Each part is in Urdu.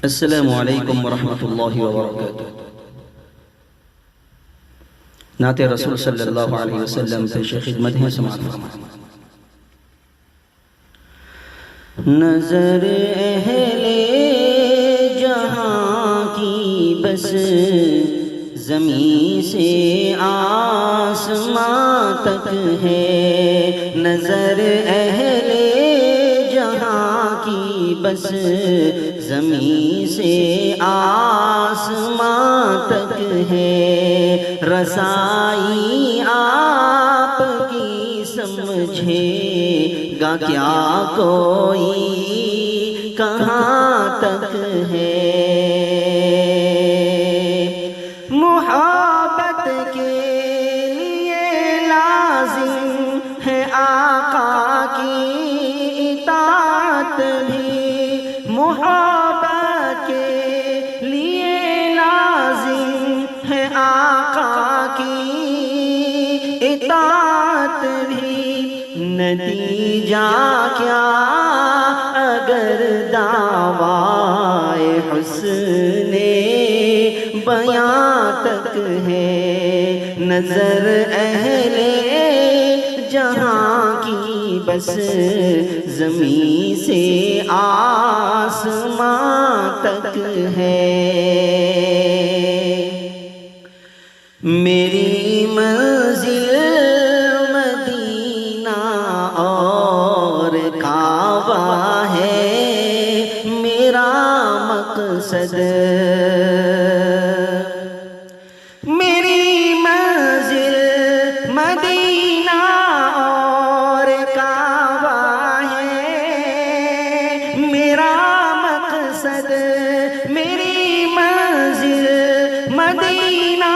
السلام علیکم ورحمۃ اللہ وبرکاتہ۔ نعت رسول صلی اللہ علیہ وسلم پیش خدمت ہے، سماعت فرمائیں۔ نظر اہل جہاں کی بس زمین سے آسمان تک ہے، نظر اہل جہاں کی بس زمین سے آسمان تک ہے، رسائی آپ کی سمجھے گا کیا کوئی کہاں تک ہے، محبت کے لیے لازم ہے آقا کی اطاعت بھی، محبت کے لیے لازم ہے آقا کی اطاعت بھی، نتیجہ کیا اگر دعویٰ حسن بیاں تک ہے، نظر اہل جہاں کی بس زمین سے آسمان تک ہے، میری منزل مدینہ اور کعبہ ہے میرا مقصد، میری منزل مدینہ اور کعبہ ہے میرا مقصد، میری منزل مدینہ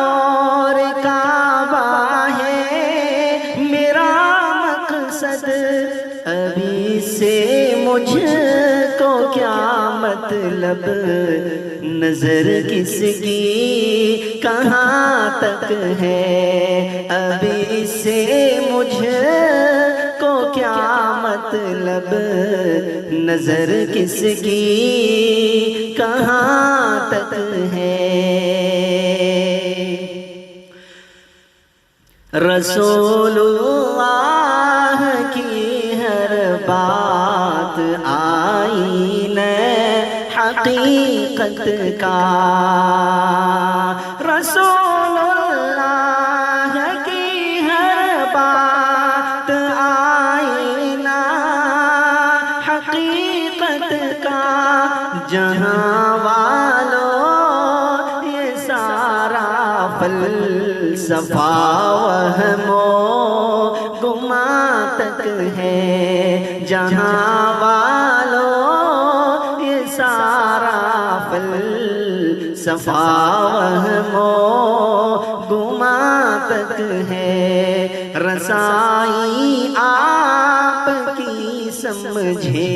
اور کعبہ ہے میرا مقصد، ابھی سے مجھ کو کیا مطلب نظر کس کی کہاں تک ہے، ابھی سے مجھ کو کیا مطلب نظر کس کی کہاں تک ہے، رسول اللہ کی ہر بات آئین حقیقت کا، رسول اللہ کی ہر بات آئینہ حقیقت کا، جہاں والوں یہ سارا فلسفہ وہم و گمان تک ہے، جہاں والوں یہ سارا فلسفہ وہم و گمان تک ہے، رسائی آپ کی سمجھے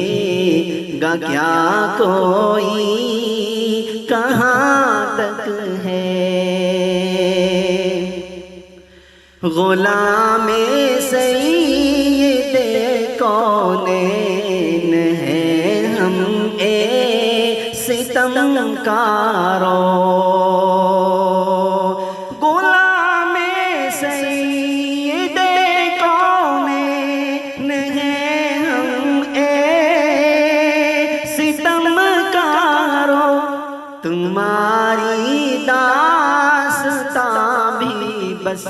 گا کیا کوئی کہاں تک ہے، غلام سید کونین ہیں ہم اے ستم کاروں، غلام سید کونین ہیں ہم اے ستم کاروں، تمہاری داستاں بھی بس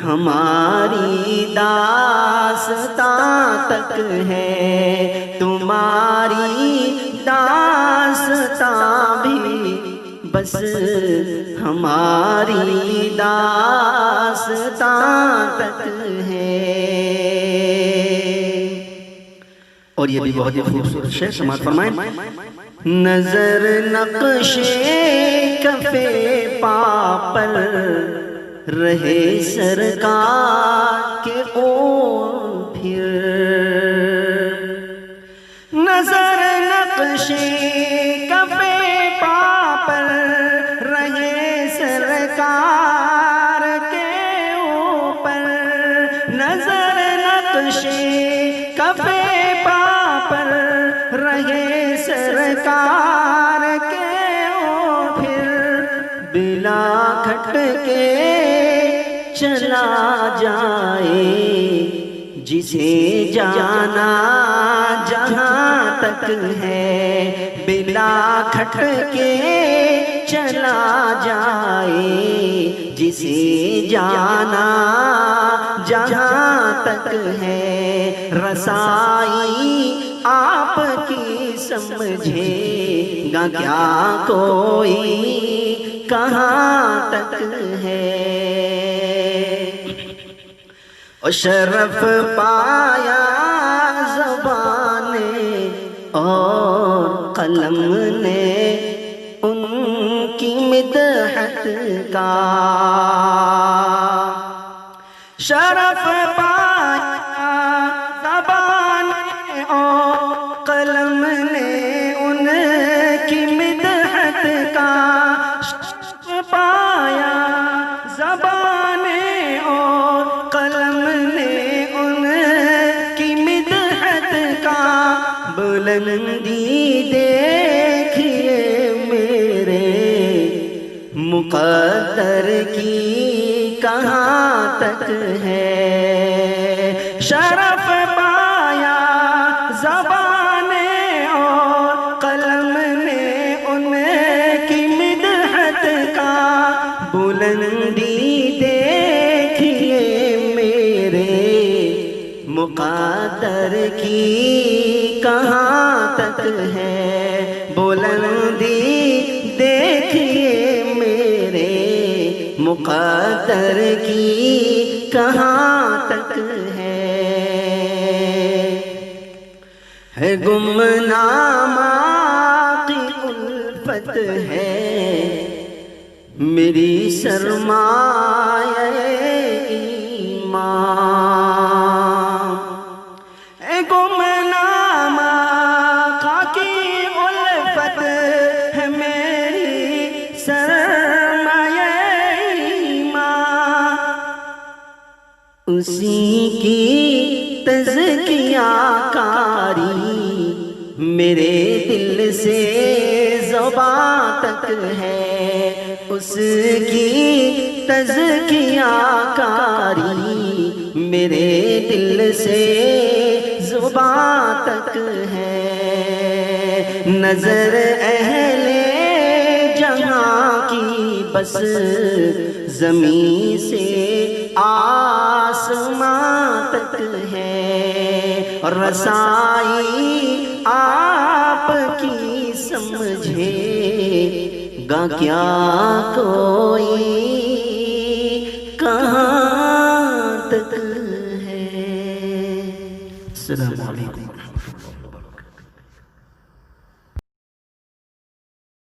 ہماری داستاں تک ہے، تمہاری داستاں بھی بس ہماری داستاں تک ہے، اور یہ بھی بہت ہی خوبصورت شعر، سماعت فرمائیں۔ نظر نقش کف پا پر رہے سرکار کے اون پھر، نظر نقش کف پا پر رہے سرکار کے اوپر، نظر نقش کف پا پر رہے سرکار سرکار کے او پھر بلا کھٹ کے چلا جائے، جسے جانا جہاں تک ہے بلا کھٹ کے چلا جائے، جسے جانا جہاں تک ہے، رسائی آپ کی سمجھے گا کیا کوئی کہاں تک ہے۔ اور شرف پایا زبان نے اور قلم نے ان کی مدحت کا، شرف پایا زبان نے اور قلم نے ان کی مدحت کا، شرف پایا زبان نے اور قلم نے ان کی مدحت کا، بلندی دیکھیے میرے مقدر کی کہاں تک ہے، شرف پایا زبان اور قلم نے ان کی مدحت کا، بلندی دیکھیے میرے مقدر کی کہاں تک ہے، بلندی دیکھیے میرے مقدر کی کہاں تک ہے، گمنام کی الفت ہے میری سرمایہ ایمان، گمنام کی الفت ہے میری سرمایہ ایمان، اسی کی تزکیہ کاری میرے دل سے زباں تک ہے، اس کی تزکیہ کاری میرے دل سے زباں تک ہے، نظر اہل جہاں کی بس زمین سے آسمان تک ہے، اور رسائی آپ کی سمجھے گا کیا کوئی کہاں تک ہے۔ السلام علیکم۔